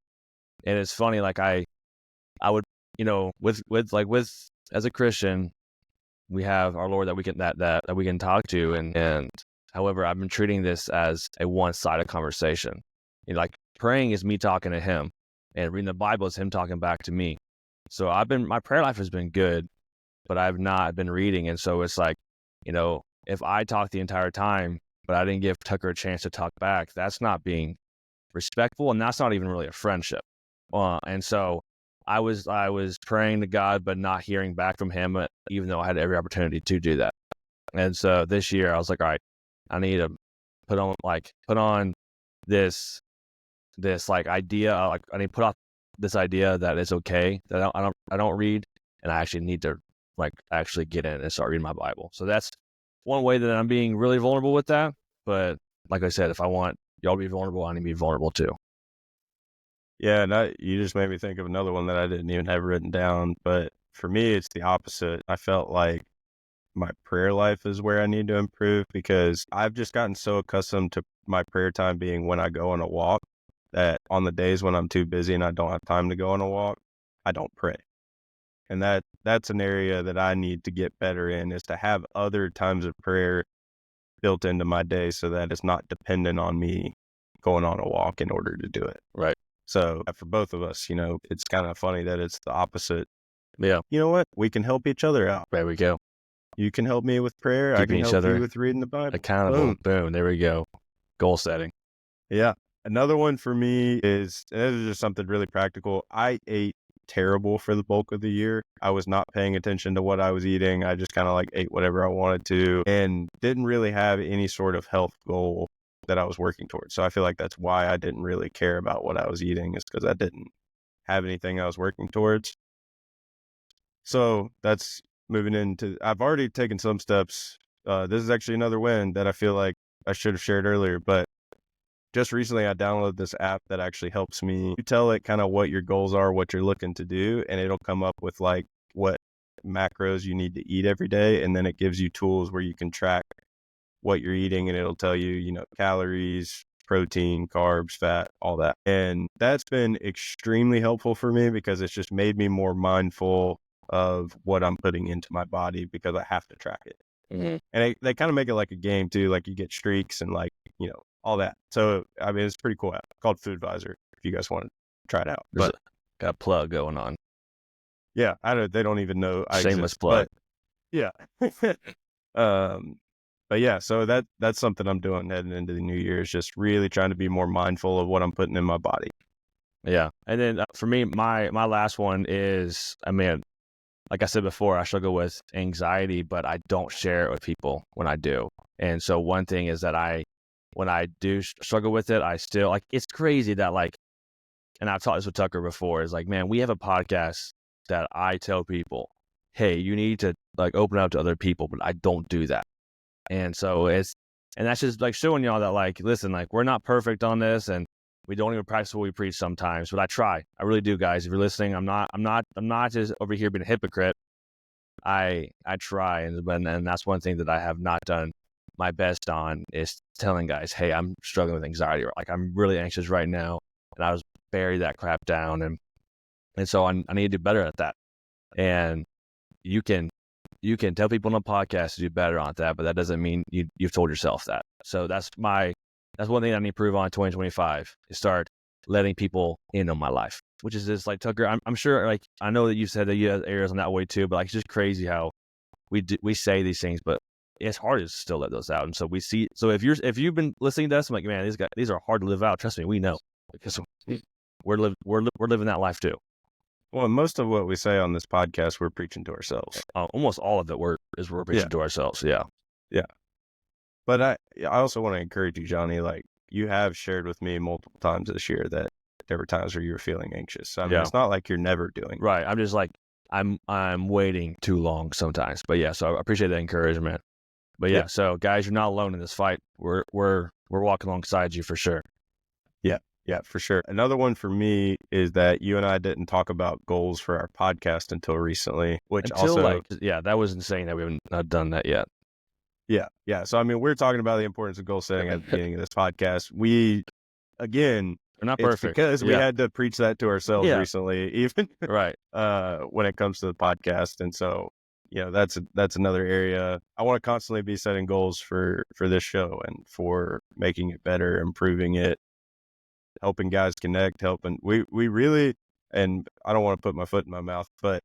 it's funny, I would, with as a Christian, we have our Lord that we can that we can talk to, and however, I've been treating this as a one-sided conversation. Praying is me talking to Him, and reading the Bible is Him talking back to me. So my prayer life has been good, but I've not been reading, and so it's if I talk the entire time, but I didn't give Tucker a chance to talk back, that's not being respectful, and that's not even really a friendship. And so I was praying to God, but not hearing back from Him, even though I had every opportunity to do that. And so this year I was like, all right, I need to put on this idea. I need to put off this idea that it's okay that I don't read, and I actually need to actually get in and start reading my Bible. So that's one way that I'm being really vulnerable with that. But like I said, if I want y'all to be vulnerable, I need to be vulnerable too. Yeah, and you just made me think of another one that I didn't even have written down. But for me, it's the opposite. I felt like my prayer life is where I need to improve because I've just gotten so accustomed to my prayer time being when I go on a walk that on the days when I'm too busy and I don't have time to go on a walk, I don't pray. And that's an area that I need to get better in, is to have other times of prayer built into my day so that it's not dependent on me going on a walk in order to do it. Right. So for both of us, it's kind of funny that it's the opposite. Yeah. You know what? We can help each other out. There we go. You can help me with prayer. I Keeping can each help other you with reading the Bible. accountable. Boom. There we go. Goal setting. Yeah. Another one for me is, and this is just something really practical. I ate terrible for the bulk of the year. I was not paying attention to what I was eating. I just kind of ate whatever I wanted to and didn't really have any sort of health goal that I was working towards. So I feel like that's why I didn't really care about what I was eating, is because I didn't have anything I was working towards. So that's moving into, I've already taken some steps. This is actually another win that I feel like I should have shared earlier, but just recently I downloaded this app that actually helps me. You tell it kind of what your goals are, what you're looking to do, and it'll come up with like what macros you need to eat every day. And then it gives you tools where you can track what you're eating, and it'll tell you, calories, protein, carbs, fat, all that. And that's been extremely helpful for me because it's just made me more mindful of what I'm putting into my body because I have to track it. Mm-hmm. And they kind of make it like a game too, like you get streaks and like, all that. So, I mean, it's a pretty cool app called Foodvisor if you guys want to try it out. There's But got a plug going on. yeah, they don't even know I Shameless exist, plug. but yeah. But yeah, so that's something I'm doing heading into the new year is just really trying to be more mindful of what I'm putting in my body. Yeah. And then for me, my last one is, I mean, like I said before, I struggle with anxiety, but I don't share it with people when I do. And so one thing is that when I do struggle with it, I still like, it's crazy that like, and I've talked this with Tucker before, is like, man, we have a podcast that I tell people, hey, you need to like open up to other people, but I don't do that. And so and that's just like showing y'all that like, listen, like we're not perfect on this and we don't even practice what we preach sometimes, but I try. I really do, guys. If you're listening, I'm not just over here being a hypocrite. I try, and that's one thing that I have not done my best on is telling guys, hey, I'm struggling with anxiety, or like I'm really anxious right now, and I was bury that crap down, and so I need to do better at that. And you can tell people on a podcast to do better on that, but that doesn't mean you've told yourself that. So that's one thing I need to improve on in 2025 is start letting people in on my life, which is just like Tucker. I'm sure, like I know that you said that you have areas on that way too, but like it's just crazy how we say these things, but it's hard to still let those out. And so we see. So if you've been listening to us, I'm like, man, these are hard to live out. Trust me, we know because we're living that life too. Well, most of what we say on this podcast, we're preaching to ourselves. Almost all of it we're preaching to ourselves. Yeah. Yeah. But I also want to encourage you, Johnny, like you have shared with me multiple times this year that there were times where you were feeling anxious. I mean, it's not like you're never doing it. Right. I'm just like, I'm waiting too long sometimes, but yeah, so I appreciate that encouragement. But yeah, so guys, you're not alone in this fight. We're walking alongside you for sure. Yeah, for sure. Another one for me is that you and I didn't talk about goals for our podcast until recently, which that was insane that we haven't not done that yet. Yeah. So, I mean, we're talking about the importance of goal setting at the beginning of this podcast. We're not perfect because we had to preach that to ourselves recently, even right. When it comes to the podcast. And so, that's another area. I want to constantly be setting goals for this show and for making it better, improving it, helping guys connect, we really, and I don't want to put my foot in my mouth, but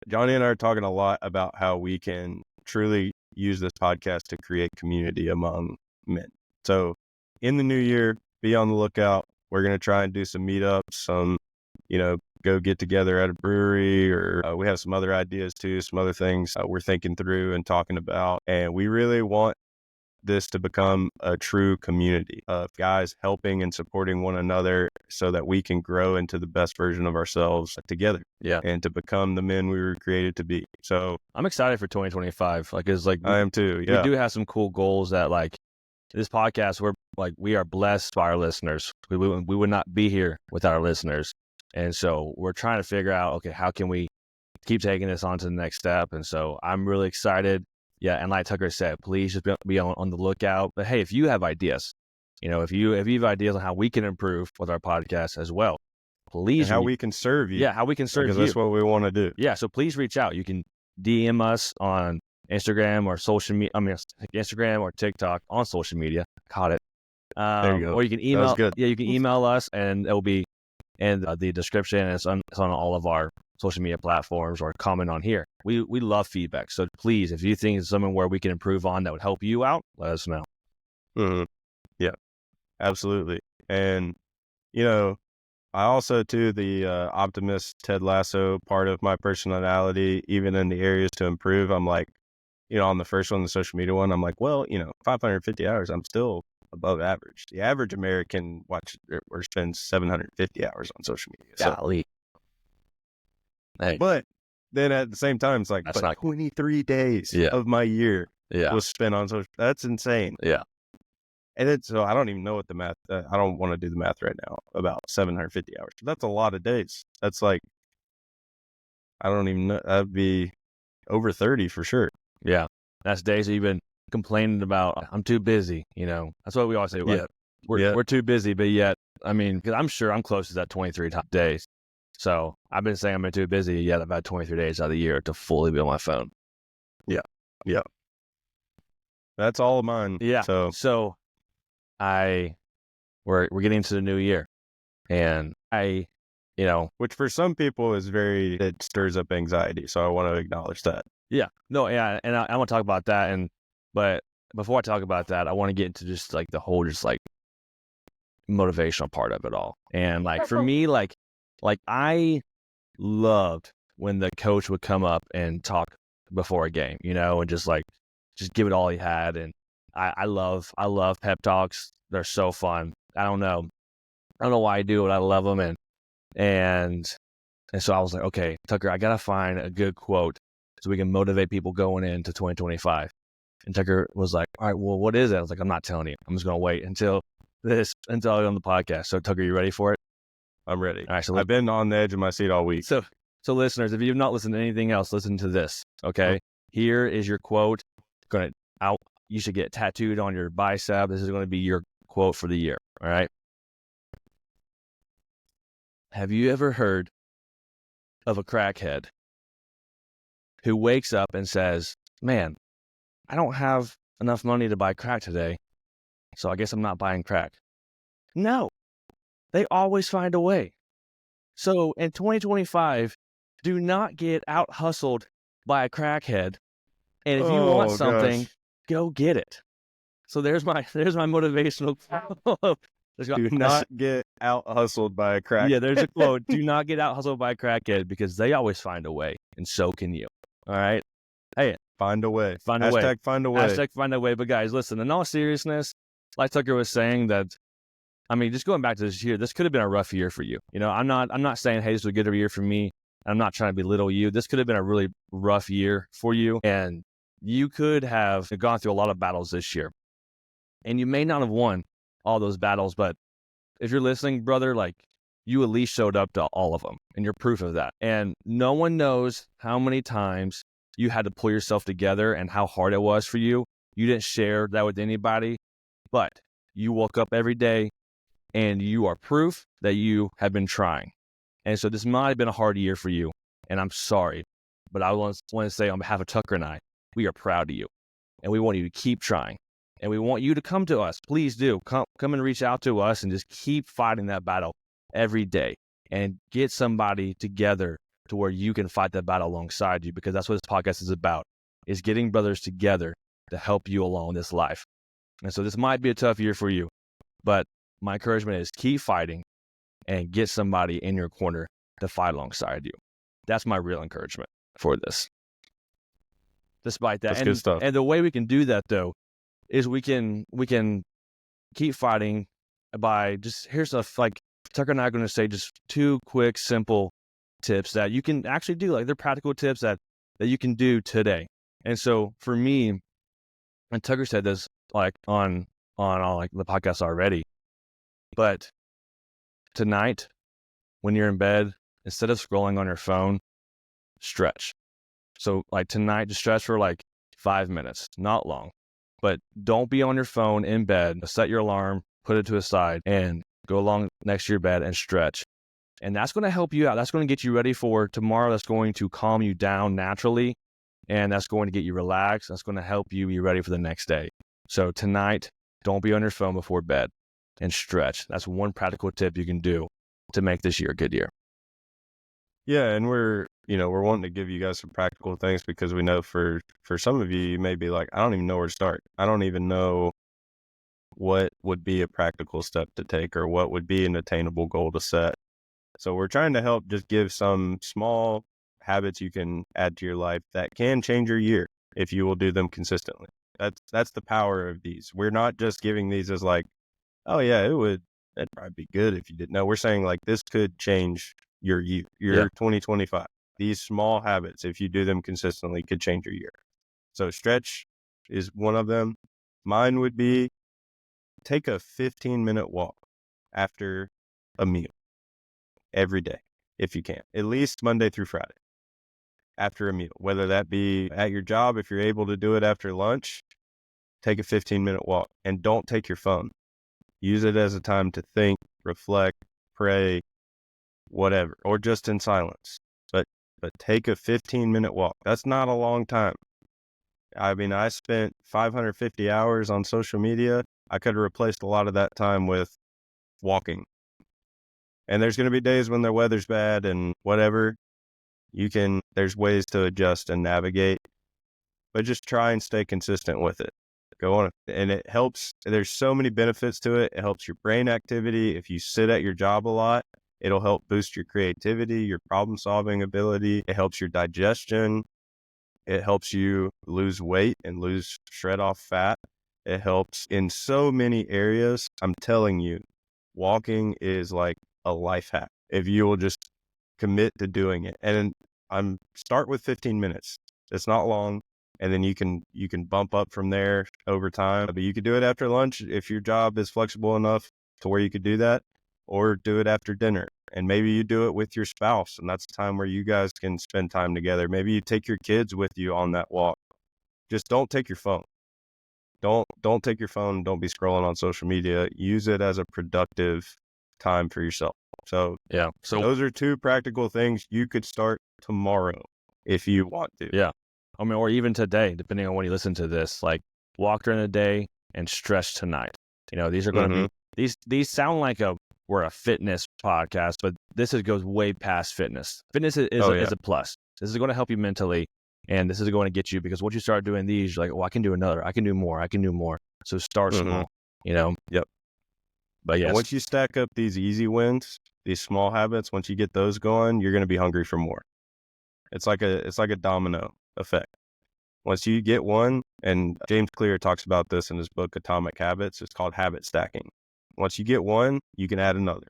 Johnny and I are talking a lot about how we can truly use this podcast to create community among men. So in the new year, be on the lookout. We're going to try and do some meetups, go get together at a brewery, or we have some other ideas too, some other things we're thinking through and talking about. And we really want this to become a true community of guys helping and supporting one another so that we can grow into the best version of ourselves together. Yeah. And to become the men we were created to be. So I'm excited for 2025. I am too. Yeah. We do have some cool goals that like this podcast, we are blessed by our listeners. We would not be here without our listeners. And so we're trying to figure out, okay, how can we keep taking this on to the next step? And so I'm really excited. Yeah, and like Tucker said, please just be on the lookout. But hey, if you have ideas, if you have ideas on how we can improve with our podcast as well, please. And how we can serve you. Yeah, how we can serve you. Because that's what we want to do. Yeah, so please reach out. You can DM us on Instagram or social media. Instagram or TikTok on social media. Caught it. There you go. Or you can email. That was good. Yeah, you can email us, and it will be in the description. And it's on all of our social media platforms, or comment on here. We love feedback. So please, if you think it's something where we can improve on that would help you out, let us know. Mm-hmm. Yeah, absolutely. And, I also, too, the optimist Ted Lasso part of my personality, even in the areas to improve, I'm like, on the first one, the social media one, I'm like, well, 550 hours, I'm still above average. The average American spends 750 hours on social media. Golly. Hey. But then at the same time, it's like, That's but not 23 days Yeah. of my year Yeah. was spent on social. That's insane. Yeah. And it's, so I don't even know what the math, I don't want to do the math right now, about 750 hours. But that's a lot of days. That's like, I don't even know. That'd be over 30 for sure. Yeah. That's days that you've been complaining about, I'm too busy, you know. That's what we always say. Like, we're too busy, but yet, I mean, because I'm sure I'm close to that 23 top days. So I've been saying I'm too busy, yet I've had 23 days out of the year to fully be on my phone. Yeah. That's all of mine. Yeah. So We're getting into the new year, and which for some people is it stirs up anxiety. So I want to acknowledge that. yeah, no, yeah, and I want to talk about that, but before I talk about that, I want to get into just like the whole just like motivational part of it all. And like for me, like I loved when the coach would come up and talk before a game, you know, and just give it all he had. And I love pep talks. They're so fun. I don't know why I do it. I love them. And so I was like, okay, Tucker, I got to find a good quote so we can motivate people going into 2025. And Tucker was like, all right, well, what is it? I was like, I'm not telling you. I'm just going to wait until I'm on the podcast. So Tucker, you ready for it? I'm ready. All right. So I've been on the edge of my seat all week. So listeners, if you've not listened to anything else, listen to this. Okay. Here is your quote. You should get tattooed on your bicep. This is going to be your quote for the year. All right. Have you ever heard of a crackhead who wakes up and says, man, I don't have enough money to buy crack today, so I guess I'm not buying crack? No, they always find a way. So in 2025, do not get out hustled by a crackhead. And if you want something, go get it. So there's my motivational quote. Do not get out hustled by a crackhead. Yeah, there's a quote. Do not get out hustled by a crackhead, because they always find a way, and so can you. All right. Hey, find a way. Find a way. Hashtag find a way. Hashtag find a way. But guys, listen, in all seriousness, like Tucker was saying, that, I mean, just going back to this year, this could have been a rough year for you. You know, I'm not saying, hey, this was a good year for me. I'm not trying to belittle you. This could have been a really rough year for you. And you could have gone through a lot of battles this year. And you may not have won all those battles, but if you're listening, brother, like, you at least showed up to all of them, and you're proof of that. And no one knows how many times you had to pull yourself together and how hard it was for you. You didn't share that with anybody, but you woke up every day and you are proof that you have been trying. And so this might have been a hard year for you, and I'm sorry, but I want to say on behalf of Tucker and I, we are proud of you, and we want you to keep trying. And we want you to come to us. Please do. Come and reach out to us and just keep fighting that battle every day, and get somebody together to where you can fight that battle alongside you, because that's what this podcast is about, is getting brothers together to help you along this life. And so this might be a tough year for you, but my encouragement is keep fighting and get somebody in your corner to fight alongside you. That's my real encouragement for this. Despite that. That's good stuff. And the way we can do that, though, is we can keep fighting by just, here's stuff like Tucker and I are going to say just 2 quick, simple tips that you can actually do. Like, they're practical tips that you can do today. And so for me, and Tucker said this like on like the podcast already, but tonight when you're in bed, instead of scrolling on your phone, stretch. So like tonight, just stretch for like 5 minutes, not long. But don't be on your phone in bed. Set your alarm, put it to a side, and go along next to your bed and stretch. And that's going to help you out. That's going to get you ready for tomorrow. That's going to calm you down naturally. And that's going to get you relaxed. That's going to help you be ready for the next day. So tonight, don't be on your phone before bed and stretch. That's one practical tip you can do to make this year a good year. Yeah, and we're wanting to give you guys some practical things, because we know for some of you, you may be like, I don't even know where to start. I don't even know what would be a practical step to take, or what would be an attainable goal to set. So we're trying to help just give some small habits you can add to your life that can change your year if you will do them consistently. That's the power of these. We're not just giving these as like, oh yeah, that'd probably be good if you didn't know. We're saying like, this could change your 2025. these small habits, if you do them consistently, could change your year. So stretch is one of them. Mine would be take a 15-minute walk after a meal every day, if you can, at least Monday through Friday after a meal, whether that be at your job. If you're able to do it after lunch, take a 15-minute walk, and don't take your phone. Use it as a time to think, reflect, pray, whatever, or just in silence. But take a 15-minute walk. That's not a long time. I mean, I spent 550 hours on social media. I could have replaced a lot of that time with walking. And there's going to be days when the weather's bad and whatever. There's ways to adjust and navigate, but just try and stay consistent with it. Go on. And it helps. There's so many benefits to it. It helps your brain activity. If you sit at your job a lot, it'll help boost your creativity, your problem solving ability. It helps your digestion. It helps you lose weight and shred off fat. It helps in so many areas. I'm telling you, walking is like a life hack if you will just commit to doing it. And start with 15 minutes. It's not long. And then you can bump up from there over time. But you could do it after lunch if your job is flexible enough to where you could do that, or do it after dinner. And maybe you do it with your spouse, and that's a time where you guys can spend time together. Maybe you take your kids with you on that walk. Just don't take your phone. Don't take your phone. Don't be scrolling on social media. Use it as a productive time for yourself. So Yeah. So those are two practical things you could start tomorrow if you want to. yeah. I mean, or even today, depending on when you listen to this, like walk during the day and stretch tonight. These are going to be, these sound like we're a fitness podcast, but this goes way past fitness. Fitness is a plus. This is going to help you mentally, and this is going to get you, because once you start doing these, you're like, oh, I can do another. I can do more. I can do more. So start small, Yep. But yes. And once you stack up these easy wins, these small habits, once you get those going, you're going to be hungry for more. It's like a domino effect. Once you get one, and James Clear talks about this in his book, Atomic Habits, it's called habit stacking. Once you get one, you can add another,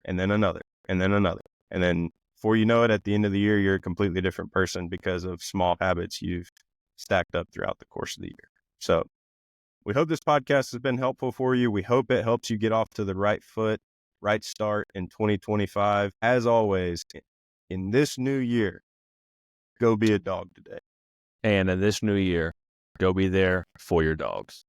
and then another, and then another. And then before you know it, at the end of the year, you're a completely different person because of small habits you've stacked up throughout the course of the year. So we hope this podcast has been helpful for you. We hope it helps you get off to the right foot, right start in 2025. As always, in this new year, go be a dog today. And in this new year, go be there for your dogs.